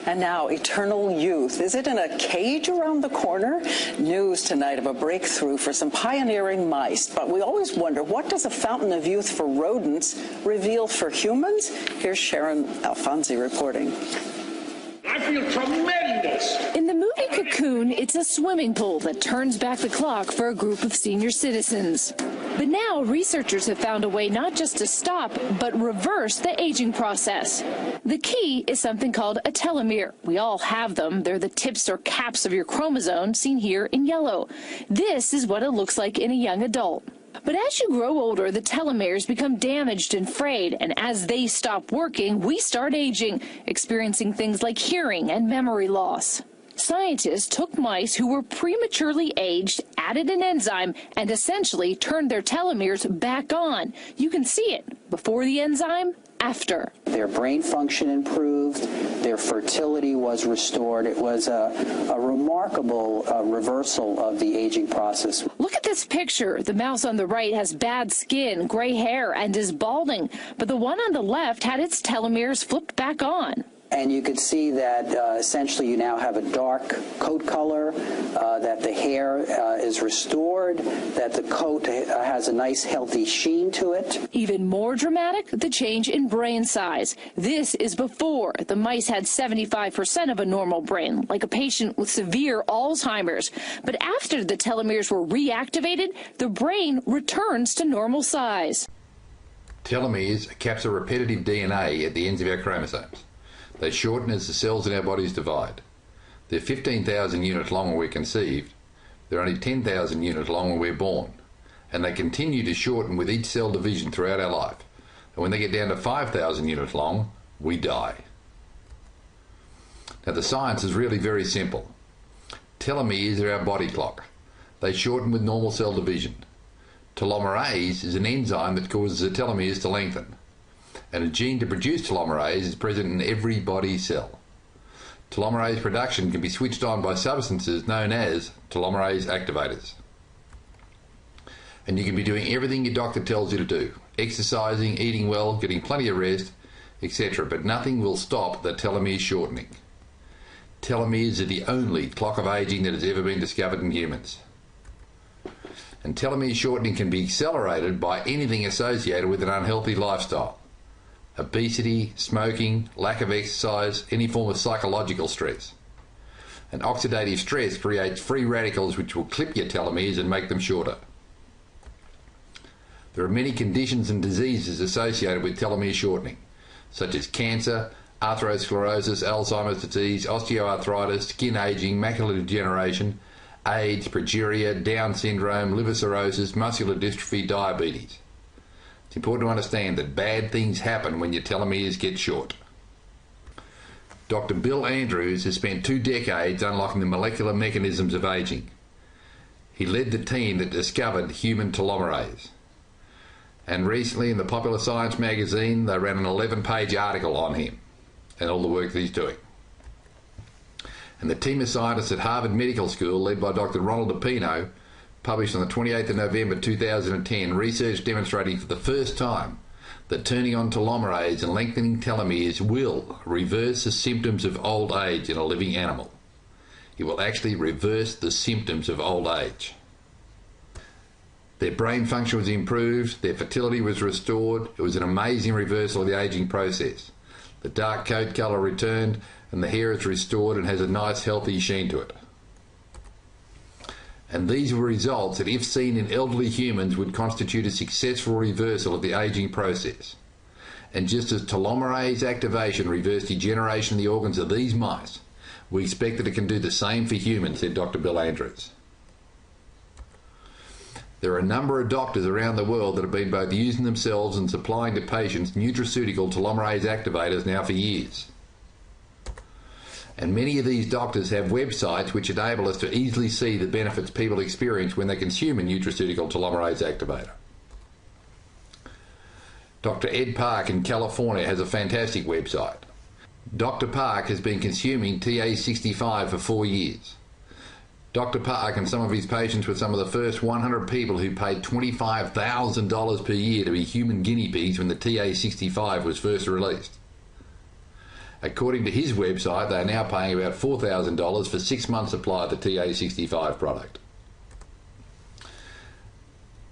And now, eternal youth. Is it in a cage around the corner? News tonight of a breakthrough for some pioneering mice. But we always wonder, what does a fountain of youth for rodents reveal for humans? Here's Sharon Alfonsi reporting. I feel tremendous. In the movie Cocoon, it's a swimming pool that turns back the clock for a group of senior citizens. But now researchers have found a way not just to stop, but reverse the aging process. The key is something called a telomere. We all have them. They're the tips or caps of your chromosome, seen here in yellow. This is what it looks like in a young adult. But as you grow older, the telomeres become damaged and frayed, and as they stop working, we start aging, experiencing things like hearing and memory loss. Scientists took mice who were prematurely aged, added an enzyme, and essentially turned their telomeres back on. You can see it before the enzyme, after. Their brain function improved, their fertility was restored. It was a remarkable reversal of the aging process. Look at this picture. The mouse on the right has bad skin, gray hair, and is balding, but the one on the left had its telomeres flipped back on. And you could see that essentially you now have a dark coat color, that the hair is restored, that the coat has a nice healthy sheen to it. Even more dramatic, the change in brain size. This is before. The mice had 75% of a normal brain, like a patient with severe Alzheimer's. But after the telomeres were reactivated, the brain returns to normal size. Telomeres are caps of repetitive DNA at the ends of our chromosomes. They shorten as the cells in our bodies divide. They're 15,000 units long when we're conceived. They're only 10,000 units long when we're born. And they continue to shorten with each cell division throughout our life. And when they get down to 5,000 units long, we die. Now the science is really very simple. Telomeres are our body clock. They shorten with normal cell division. Telomerase is an enzyme that causes the telomeres to lengthen. And a gene to produce telomerase is present in every body cell. Telomerase production can be switched on by substances known as telomerase activators. And you can be doing everything your doctor tells you to do, exercising, eating well, getting plenty of rest, etc. But nothing will stop the telomere shortening. Telomeres are the only clock of aging that has ever been discovered in humans. And telomere shortening can be accelerated by anything associated with an unhealthy lifestyle. Obesity, smoking, lack of exercise, any form of psychological stress. And oxidative stress creates free radicals which will clip your telomeres and make them shorter. There are many conditions and diseases associated with telomere shortening, such as cancer, atherosclerosis, Alzheimer's disease, osteoarthritis, skin aging, macular degeneration, AIDS, progeria, Down syndrome, liver cirrhosis, muscular dystrophy, diabetes. It's important to understand that bad things happen when your telomeres get short. Dr. Bill Andrews has spent 2 decades unlocking the molecular mechanisms of aging. He led the team that discovered human telomerase. And recently in the Popular Science magazine, they ran an 11-page article on him and all the work that he's doing. And the team of scientists at Harvard Medical School, led by Dr. Ronald DePino, published on the 28th of November 2010, research demonstrating for the first time that turning on telomerase and lengthening telomeres will reverse the symptoms of old age in a living animal. It will actually reverse the symptoms of old age. Their brain function was improved, their fertility was restored. It was an amazing reversal of the aging process. The dark coat colour returned and the hair is restored and has a nice healthy sheen to it. And these were results that, if seen in elderly humans, would constitute a successful reversal of the aging process. And just as telomerase activation reversed degeneration in the organs of these mice, we expect that it can do the same for humans, said Dr. Bill Andrews. There are a number of doctors around the world that have been both using themselves and supplying to patients nutraceutical telomerase activators now for years. And many of these doctors have websites which enable us to easily see the benefits people experience when they consume a nutraceutical telomerase activator. Dr. Ed Park in California has a fantastic website. Dr. Park has been consuming TA65 for 4 years. Dr. Park and some of his patients were some of the first 100 people who paid $25,000 per year to be human guinea pigs when the TA65 was first released. According to his website, they are now paying about $4,000 for 6 months' supply of the TA65 product.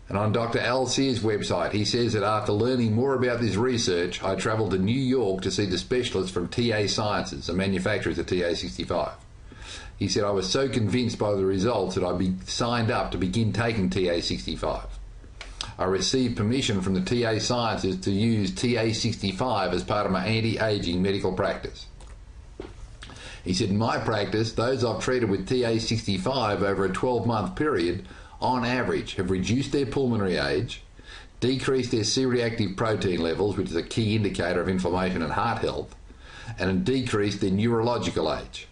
And on Dr. Al Sear's website, he says that after learning more about this research, I travelled to New York to see the specialists from TA Sciences, the manufacturers of TA65. He said, I was so convinced by the results that I signed up to begin taking TA65. I received permission from the TA Sciences to use TA65 as part of my anti-aging medical practice. He said, in my practice, those I've treated with TA65 over a 12-month period, on average, have reduced their pulmonary age, decreased their C-reactive protein levels, which is a key indicator of inflammation and heart health, and decreased their neurological age.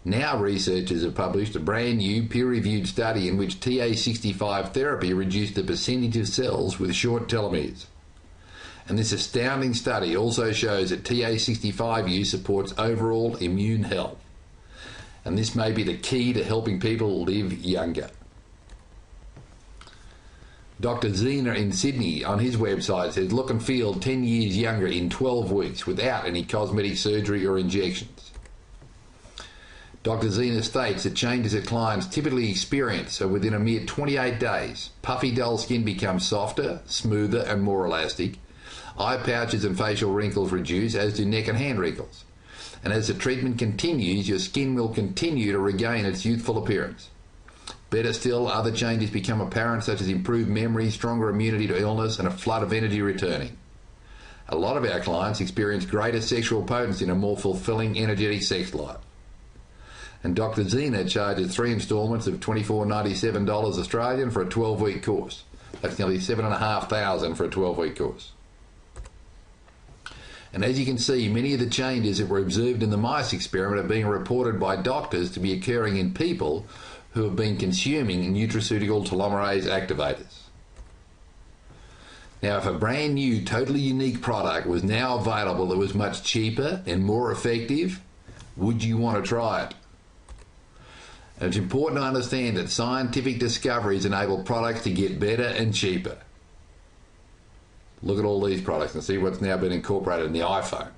Now researchers have published a brand new peer-reviewed study in which TA65 therapy reduced the percentage of cells with short telomeres. And this astounding study also shows that TA65 use supports overall immune health. And this may be the key to helping people live younger. Dr. Zena in Sydney on his website says, look and feel 10 years younger in 12 weeks without any cosmetic surgery or injections. Dr. Zena states that changes that clients typically experience are within a mere 28 days. Puffy, dull skin becomes softer, smoother and more elastic. Eye pouches and facial wrinkles reduce, as do neck and hand wrinkles. And as the treatment continues, your skin will continue to regain its youthful appearance. Better still, other changes become apparent, such as improved memory, stronger immunity to illness, and a flood of energy returning. A lot of our clients experience greater sexual potency and a more fulfilling, energetic sex life. And Dr. Zena charges 3 instalments of $24.97 Australian for a 12-week course. That's nearly $7,500 for a 12-week course. And as you can see, many of the changes that were observed in the mice experiment are being reported by doctors to be occurring in people who have been consuming nutraceutical telomerase activators. Now, if a brand new, totally unique product was now available that was much cheaper and more effective, would you want to try it? And it's important to understand that scientific discoveries enable products to get better and cheaper. Look at all these products and see what's now been incorporated in the iPhone.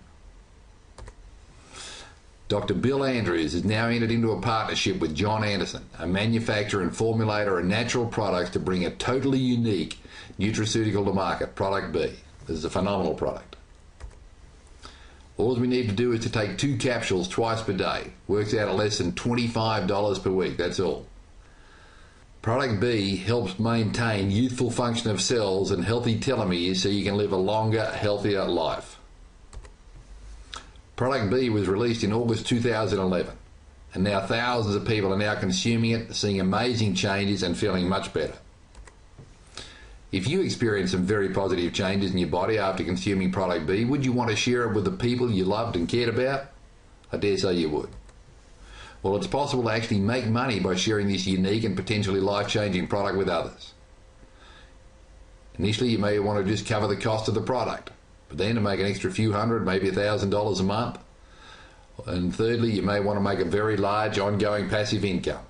Dr. Bill Andrews has now entered into a partnership with John Anderson, a manufacturer and formulator of natural products, to bring a totally unique nutraceutical to market, Product B. This is a phenomenal product. All we need to do is to take 2 capsules twice per day. Works out at less than $25 per week, that's all. Product B helps maintain youthful function of cells and healthy telomeres so you can live a longer, healthier life. Product B was released in August 2011, and now thousands of people are now consuming it, seeing amazing changes and feeling much better. If you experience some very positive changes in your body after consuming Product B, would you want to share it with the people you loved and cared about? I dare say you would. Well, it's possible to actually make money by sharing this unique and potentially life-changing product with others. Initially, you may want to just cover the cost of the product, but then to make an extra few hundred, maybe $1,000 a month. And thirdly, you may want to make a very large ongoing passive income.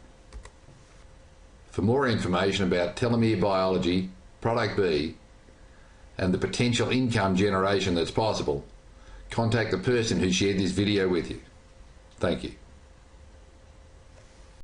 For more information about telomere biology, Product B, and the potential income generation that's possible, contact the person who shared this video with you. Thank you.